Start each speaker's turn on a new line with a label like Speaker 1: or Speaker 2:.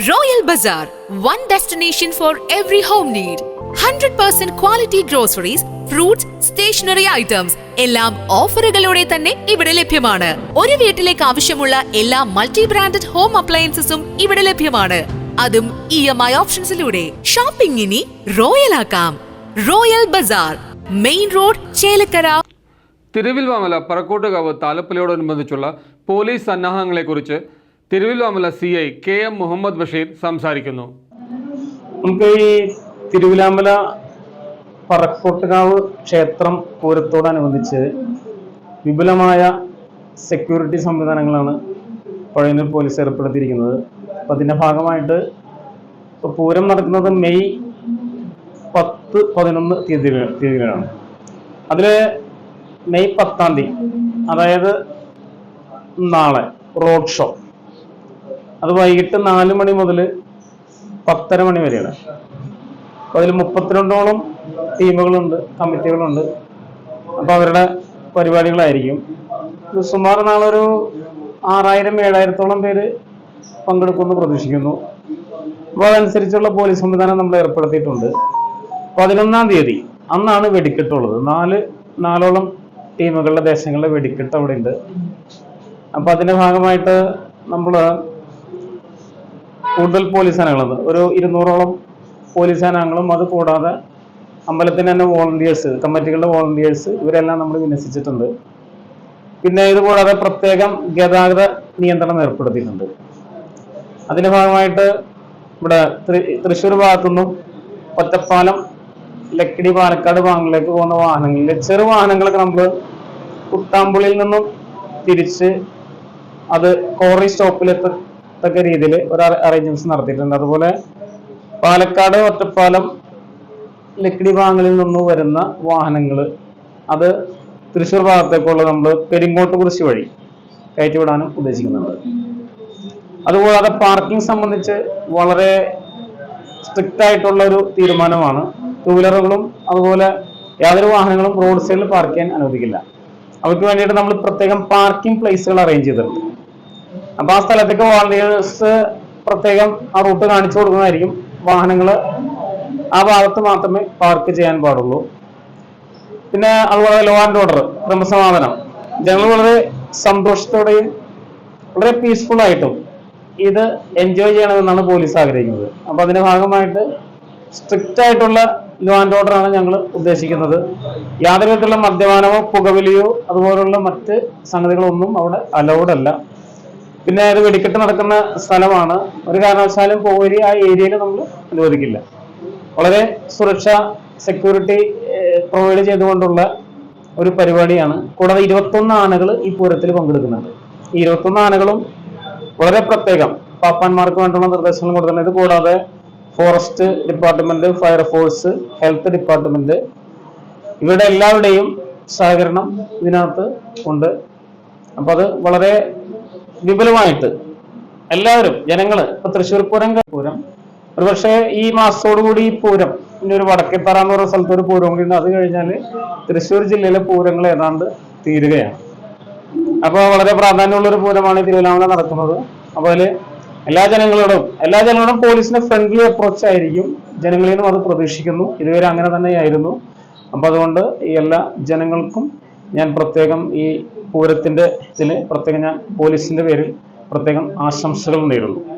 Speaker 1: Royal Bazaar, one destination for every home need. 100% quality groceries, fruits, stationery items എല്ലാം ഓഫറുകളോടെ തന്നെ ഇവിടെ ലഭ്യമാണ്. ഒരു വീട്ടിലേക്ക് ആവശ്യമുള്ള എല്ലാ മൾട്ടി ബ്രാൻഡഡ് ഹോം അപ്ലയൻസസും ഇവിടെ ലഭ്യമാണ്. അതും EMI ഓപ്ഷൻസിലൂടെ. ഷോപ്പിംഗ് ഇനി റോയൽ ആക്കാം. Royal bazaar, main road, Chelakkara.
Speaker 2: Thiruvilwamala Parakkottukavu താലപ്പൊലിയോടനുബന്ധിച്ചുള്ള പോലീസ് സന്നാഹങ്ങളെക്കുറിച്ച് തിരുവിൽവാമല CI KM മുഹമ്മദ് ബഷീർ സംസാരിക്കുന്നു.
Speaker 3: നമുക്ക് ഈ തിരുവിലാമല പറക്കോട്ടുകാവ് ക്ഷേത്രം പൂരത്തോടനുബന്ധിച്ച് വിപുലമായ സെക്യൂരിറ്റി സംവിധാനങ്ങളാണ് പഴയന്നൂർ പോലീസ് ഏർപ്പെടുത്തിയിരിക്കുന്നത്. അപ്പം അതിൻ്റെ ഭാഗമായിട്ട് ഇപ്പോൾ പൂരം നടക്കുന്നത് മെയ് 10, 11 തീയതികളാണ്. അതിൽ മെയ് 10-ാം തീയതി, അതായത് നാളെ റോഡ് ഷോ, അത് വൈകിട്ട് 4 മണി മുതൽ 10:30 മണി വരെയാണ്. അപ്പോൾ അതിൽ 32ഓളം ടീമുകളുണ്ട്, കമ്മിറ്റികളുണ്ട്. അപ്പോൾ അവരുടെ പരിപാടികളായിരിക്കും. സുമാർ നാളൊരു 6000-7000ഓളം പേര് പങ്കെടുക്കുമെന്ന് പ്രതീക്ഷിക്കുന്നു. അപ്പോൾ അതനുസരിച്ചുള്ള പോലീസ് സംവിധാനം നമ്മൾ ഏർപ്പെടുത്തിയിട്ടുണ്ട്. 11-ാം തീയതി അന്നാണ് വെടിക്കെട്ടുള്ളത്. 4 ടീമുകളുടെ ദേശങ്ങളുടെ വെടിക്കെട്ട് അവിടെ ഉണ്ട്. അപ്പോൾ അതിൻ്റെ ഭാഗമായിട്ട് നമ്മൾ കൂടുതൽ പോലീസ് സേനകളുണ്ട്. ഒരു 200ഓളം പോലീസ് സേനാംഗങ്ങളും അത് കൂടാതെ അമ്പലത്തിന് തന്നെ വോളണ്ടിയേഴ്സ്, കമ്മിറ്റികളുടെ വോളണ്ടിയേഴ്സ്, ഇവരെല്ലാം നമ്മൾ വിന്യസിച്ചിട്ടുണ്ട്. പിന്നെ ഇത് കൂടാതെ പ്രത്യേകം ഗതാഗത നിയന്ത്രണം ഏർപ്പെടുത്തിയിട്ടുണ്ട്. അതിൻ്റെ ഭാഗമായിട്ട് ഇവിടെ തൃശ്ശൂർ ഭാഗത്തുനിന്നും ഒറ്റപ്പാലം, ലക്കിടി, പാലക്കാട് ഭാഗങ്ങളിലേക്ക് പോകുന്ന വാഹനങ്ങളിൽ ചെറു വാഹനങ്ങളൊക്കെ നമ്മൾ കുട്ടാമ്പുള്ളിയിൽ നിന്നും തിരിച്ച് അത് കോറി സ്റ്റോപ്പിലെത്തക്ക രീതിയിൽ ഒരു അറേഞ്ച്മെന്റ്സ് നടത്തിയിട്ടുണ്ട്. അതുപോലെ പാലക്കാട്, ഒറ്റപ്പാലം, ലക്കിടി ഭാഗങ്ങളിൽ നിന്ന് വരുന്ന വാഹനങ്ങൾ അത് തൃശ്ശൂർ ഭാഗത്തേക്കുള്ള നമ്മൾ പെരിങ്ങോട്ടുകുറിശി വഴി കയറ്റിവിടാനും ഉദ്ദേശിക്കുന്നുണ്ട്. അതുകൂടാതെ പാർക്കിംഗ് സംബന്ധിച്ച് വളരെ സ്ട്രിക്റ്റ് ആയിട്ടുള്ള ഒരു തീരുമാനമാണ്. 2 വീലറുകളും അതുപോലെ യാതൊരു വാഹനങ്ങളും റോഡ് സൈഡിൽ പാർക്ക് ചെയ്യാൻ അനുവദിക്കില്ല. അവർക്ക് വേണ്ടിയിട്ട് നമ്മൾ പ്രത്യേകം പാർക്കിംഗ് പ്ലേസുകൾ അറേഞ്ച് ചെയ്തിട്ടുണ്ട്. അപ്പോൾ ആ സ്ഥലത്തേക്ക് വോളണ്ടിയേഴ്സ് പ്രത്യേകം ആ റൂട്ട് കാണിച്ചു കൊടുക്കുന്നതായിരിക്കും. വാഹനങ്ങൾ ആ ഭാഗത്ത് മാത്രമേ പാർക്ക് ചെയ്യാൻ പാടുള്ളൂ. പിന്നെ അതുപോലെ ലോ ആൻഡ് ഓർഡർ, ക്രമസമാധാനം, ജനങ്ങൾ വളരെ സന്തോഷത്തോടെയും വളരെ പീസ്ഫുൾ ആയിട്ടും ഇത് എൻജോയ് ചെയ്യണമെന്നാണ് പോലീസ് ആഗ്രഹിക്കുന്നത്. അപ്പോൾ അതിന്റെ ഭാഗമായിട്ട് സ്ട്രിക്റ്റ് ആയിട്ടുള്ള ലോ ആൻഡ് ഓർഡർ ആണ് ഞങ്ങൾ ഉദ്ദേശിക്കുന്നത്. യാതൊരു വിധത്തിലുള്ള മദ്യപാനമോ പുകവലിയോ അതുപോലുള്ള മറ്റ് സംഗതികളൊന്നും അവിടെ അലൗഡ് അല്ല. പിന്നെ അത് വെടിക്കെട്ട് നടക്കുന്ന സ്ഥലമാണ്. ഒരു കാരണവശാലും പുകവലി ആ ഏരിയയിൽ നമ്മൾ അനുവദിക്കില്ല. വളരെ സുരക്ഷ, സെക്യൂരിറ്റി പ്രൊവൈഡ് ചെയ്തുകൊണ്ടുള്ള ഒരു പരിപാടിയാണ്. കൂടാതെ 21 ആനകൾ ഈ പൂരത്തിൽ പങ്കെടുക്കുന്നുണ്ട്. ഈ 21 ആനകളും വളരെ പ്രത്യേകം പാപ്പാന്മാർക്ക് വേണ്ടുള്ള നിർദ്ദേശങ്ങൾ കൊടുക്കുന്നത്. ഇത് കൂടാതെ forest department, fire force, health department, ഇവരുടെ എല്ലാവരുടെയും സഹകരണം ഇതിനകത്ത് ഉണ്ട്. അപ്പൊ അത് വളരെ വിപുലമായിട്ട് എല്ലാവരും, ജനങ്ങൾ, ഇപ്പൊ തൃശ്ശൂർ പൂരം ഒരുപക്ഷെ ഈ മാസത്തോടുകൂടി ഈ പൂരം, പിന്നെ ഒരു വടക്കേത്തറ എന്ന് പറയുന്ന സ്ഥലത്ത് ഒരു പൂരം കൂടി ഉണ്ട്. അത് കഴിഞ്ഞാൽ തൃശ്ശൂർ ജില്ലയിലെ പൂരങ്ങൾ ഏതാണ്ട് തീരുകയാണ്. അപ്പോൾ വളരെ പ്രാധാന്യമുള്ള ഒരു പൂരമാണ് തിരുവല്ലാമല നടക്കുന്നത്. അപ്പോൾ അതിൽ എല്ലാ ജനങ്ങളോടും പോലീസിന്റെ ഫ്രണ്ട്ലി അപ്രോച്ച് ആയിരിക്കും. ജനങ്ങളിൽ നിന്നും അത് പ്രതീക്ഷിക്കുന്നു. ഇതുവരെ അങ്ങനെ തന്നെയായിരുന്നു. അപ്പൊ അതുകൊണ്ട് ഈ എല്ലാ ജനങ്ങൾക്കും ഞാൻ പ്രത്യേകം ഈ പൂരത്തിന്റെ ഇതിൽ പ്രത്യേകം ഞാൻ പോലീസിന്റെ പേരിൽ പ്രത്യേകം ആശംസകൾ നേരുന്നു.